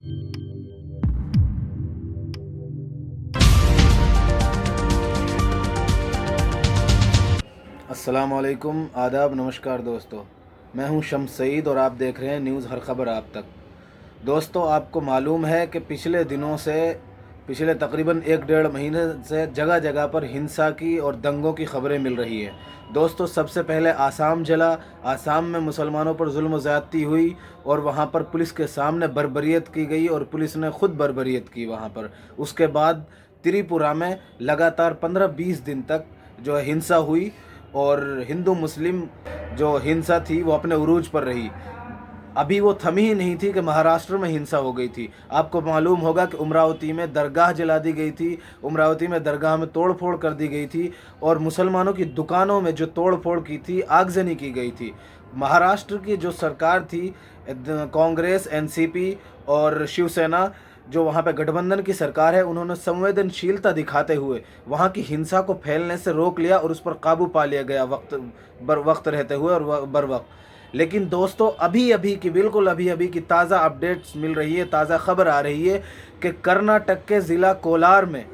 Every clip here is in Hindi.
अस्सलाम वालेकुम, आदाब, नमस्कार दोस्तों। मैं हूं शम्स सईद और आप देख रहे हैं न्यूज़ हर खबर आप तक। दोस्तों, आपको मालूम है कि पिछले दिनों से, पिछले तकरीबन 1 डेढ़ महीने से जगह जगह पर हिंसा की और दंगों की खबरें मिल रही है। दोस्तों, सबसे पहले आसाम जला। आसाम में मुसलमानों पर जुल्म व ज़्यादती हुई और वहाँ पर पुलिस के सामने बर्बरियत की गई और पुलिस ने खुद बर्बरियत की वहाँ पर। उसके बाद त्रिपुरा में लगातार 15-20 दिन तक जो है हिंसा हुई और हिंदू मुस्लिम जो हिंसा थी वो अपने उरूज पर रही। अभी वो थमी ही नहीं थी कि महाराष्ट्र में हिंसा हो गई थी। आपको मालूम होगा कि अमरावती में दरगाह जला दी गई थी, अमरावती में दरगाह में तोड़ फोड़ कर दी गई थी और मुसलमानों की दुकानों में जो तोड़ फोड़ की थी, आगजनी की गई थी। महाराष्ट्र की जो सरकार थी, कांग्रेस, एनसीपी और शिवसेना, जो वहाँ पे गठबंधन की सरकार है, उन्होंने संवेदनशीलता दिखाते हुए वहाँ की हिंसा को फैलने से रोक लिया और उस पर काबू पा लिया गया वक्त रहते हुए और बर वक्त। लेकिन दोस्तों, अभी अभी की, बिल्कुल अभी अभी की ताज़ा अपडेट्स मिल रही है, ताज़ा खबर आ रही है कि कर्नाटक के ज़िला कोलार में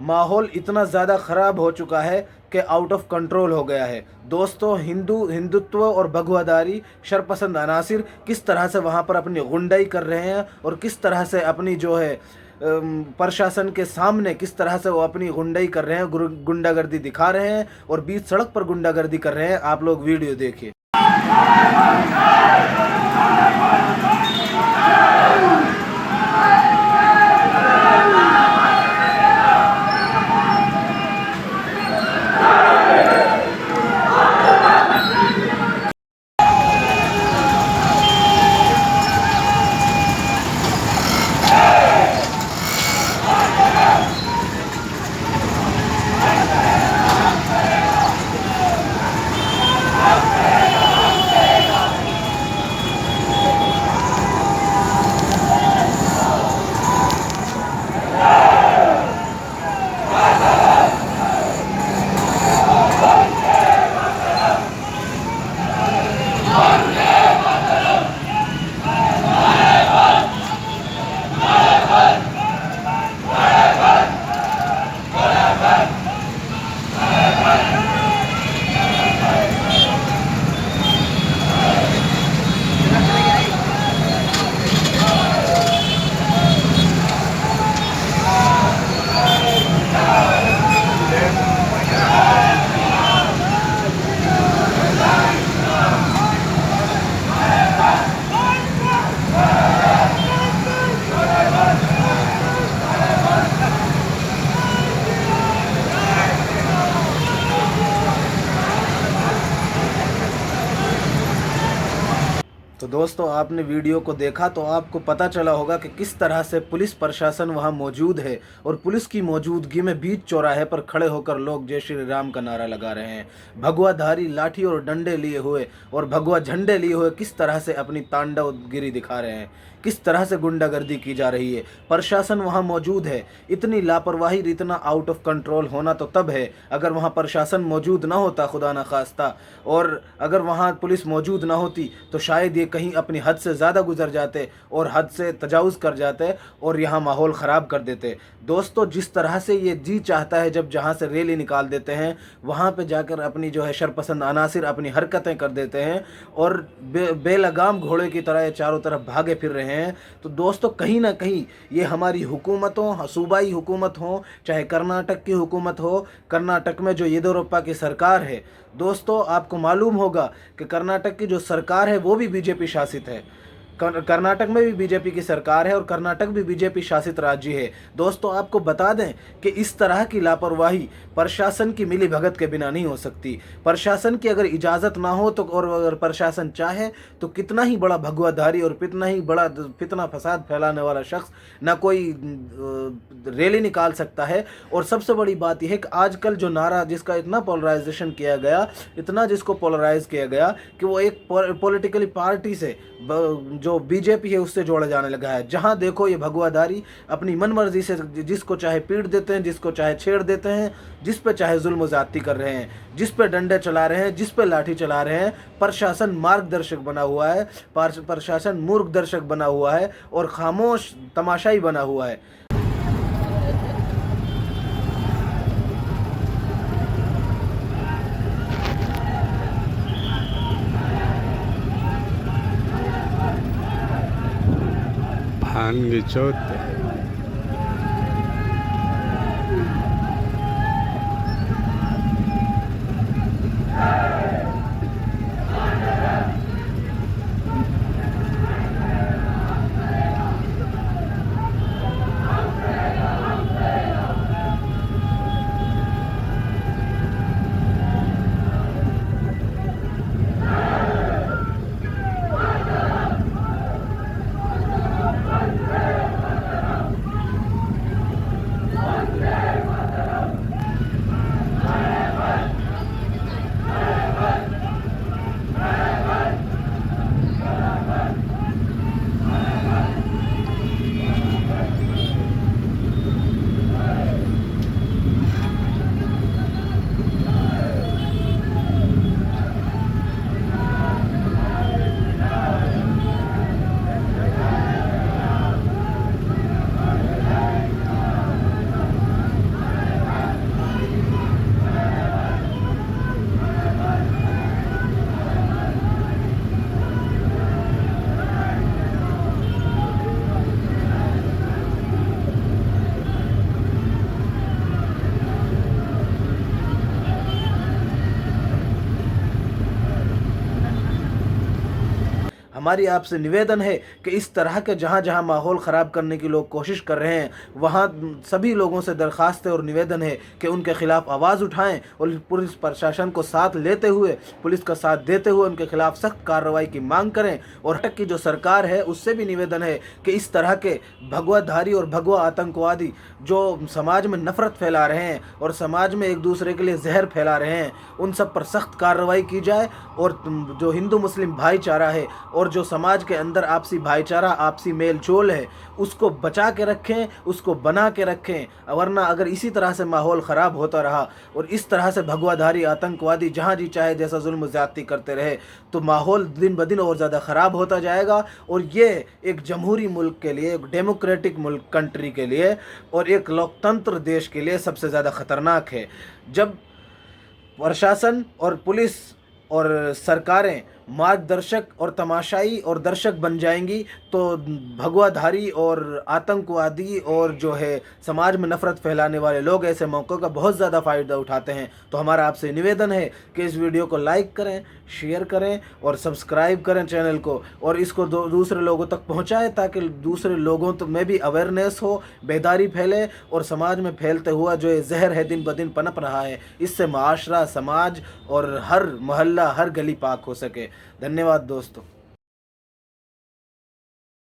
माहौल इतना ज़्यादा ख़राब हो चुका है कि आउट ऑफ कंट्रोल हो गया है। दोस्तों, हिंदुत्व और भगवादारी, शरपसंद अनासिर किस तरह से वहाँ पर अपनी गुंडाई कर रहे हैं और किस तरह से अपनी जो है प्रशासन के सामने किस तरह से वो अपनी गुंडाई कर रहे हैं, गुंडागर्दी दिखा रहे हैं और बीच सड़क पर गुंडागर्दी कर रहे हैं। आप लोग वीडियो देखिए। तो दोस्तों, आपने वीडियो को देखा तो आपको पता चला होगा कि किस तरह से पुलिस प्रशासन वहां मौजूद है और पुलिस की मौजूदगी में बीच चौराहे पर खड़े होकर लोग जय श्री राम का नारा लगा रहे हैं। भगवाधारी लाठी और डंडे लिए हुए और भगवा झंडे लिए हुए किस तरह से अपनी तांडवगिरी दिखा रहे हैं, किस तरह से गुंडागर्दी की जा रही है। प्रशासन वहां मौजूद है। इतनी लापरवाही, इतना आउट ऑफ कंट्रोल होना तो तब है अगर वहां प्रशासन मौजूद ना होता, खुदा ना खास्ता, और अगर वहां पुलिस मौजूद ना होती तो शायद ये कहीं अपनी हद से ज़्यादा गुजर जाते और हद से तजावुज़ कर जाते और यहाँ माहौल ख़राब कर देते। दोस्तों, जिस तरह से ये जी चाहता है जब जहाँ से रैली निकाल देते हैं वहाँ पे जाकर अपनी जो है शरपसंद अनासिर अपनी हरकतें कर देते हैं और बेलगाम घोड़े की तरह ये चारों तरफ भागे फिर रहे हैं। तो दोस्तों, कहीं ना कहीं ये हमारी हुकूमतों, सूबाई हुकूमत हो, चाहे कर्नाटक की हुकूमत हो, कर्नाटक में जो येदियुरप्पा की सरकार है, दोस्तों आपको मालूम होगा कि कर्नाटक की जो सरकार है वो भी बीजेपी शासित है। कर्नाटक में भी बीजेपी की सरकार है और कर्नाटक भी बीजेपी शासित राज्य है। दोस्तों, आपको बता दें कि इस तरह की लापरवाही प्रशासन की मिली भगत के बिना नहीं हो सकती। प्रशासन की अगर इजाज़त ना हो तो, और अगर प्रशासन चाहे तो कितना ही बड़ा भगवाधारी और कितना ही बड़ा फितना फसाद फैलाने वाला शख्स ना कोई रैली निकाल सकता है। और सबसे बड़ी बात यह है कि आजकल जो नारा जिसका इतना पोलराइजेशन किया गया, इतना जिसको पोलराइज किया गया कि वो एक पॉलिटिकली पार्टी से जो बीजेपी है उससे जोड़ा जाने लगा है। जहां देखो ये भगवाधारी अपनी मनमर्जी से जिसको चाहे पीट देते हैं, जिसको चाहे छेड़ देते हैं, जिस पे चाहे जुल्म ज़्यादती कर रहे हैं, जिस पे डंडे चला रहे हैं, जिस पे लाठी चला रहे हैं। प्रशासन मार्गदर्शक बना हुआ है, प्रशासन मूर्ख दर्शक बना हुआ है और खामोश तमाशाई बना हुआ है। Angechote. हमारी आपसे निवेदन है कि इस तरह के जहाँ जहाँ माहौल ख़राब करने की लोग कोशिश कर रहे हैं, वहाँ सभी लोगों से दरख्वास्त है और निवेदन है कि उनके ख़िलाफ़ आवाज़ उठाएं और पुलिस प्रशासन को साथ लेते हुए, पुलिस का साथ देते हुए उनके ख़िलाफ़ सख्त कार्रवाई की मांग करें। और तक की जो सरकार है उससे भी निवेदन है कि इस तरह के भगवाधारी और भगवा आतंकवादी जो समाज में नफ़रत फैला रहे हैं और समाज में एक दूसरे के लिए जहर फैला रहे हैं, उन सब पर सख्त कार्रवाई की जाए। और जो हिंदू मुस्लिम भाईचारा है और जो समाज के अंदर आपसी भाईचारा, आपसी मेल जोल है, उसको बचा के रखें, उसको बना के रखें। वरना अगर इसी तरह से माहौल ख़राब होता रहा और इस तरह से भगवाधारी आतंकवादी जहाँ जी चाहे जैसा जुल्म ज़्यादती करते रहे, तो माहौल दिन ब दिन और ज़्यादा ख़राब होता जाएगा। और ये एक जमहूरी मुल्क के लिए, एक डेमोक्रेटिक मुल्क कंट्री के लिए और एक लोकतंत्र देश के लिए सबसे ज़्यादा ख़तरनाक है। जब प्रशासन और पुलिस और सरकारें मार्गदर्शक और तमाशाई और दर्शक बन जाएंगी, तो भगवाधारी और आतंकवादी और जो है समाज में नफ़रत फैलाने वाले लोग ऐसे मौक़ों का बहुत ज़्यादा फ़ायदा उठाते हैं। तो हमारा आपसे निवेदन है कि इस वीडियो को लाइक करें, शेयर करें और सब्सक्राइब करें चैनल को, और इसको दूसरे लोगों तक पहुँचाएँ ताकि दूसरे लोगों तो में भी अवेयरनेस हो, बेदारी फैले और समाज में फैलते हुआ जो ये जहर है दिन ब दिन पनप रहा है, इससे माशरा, समाज और हर मोहल्ला, हर गली पाक हो सके। धन्यवाद दोस्तों।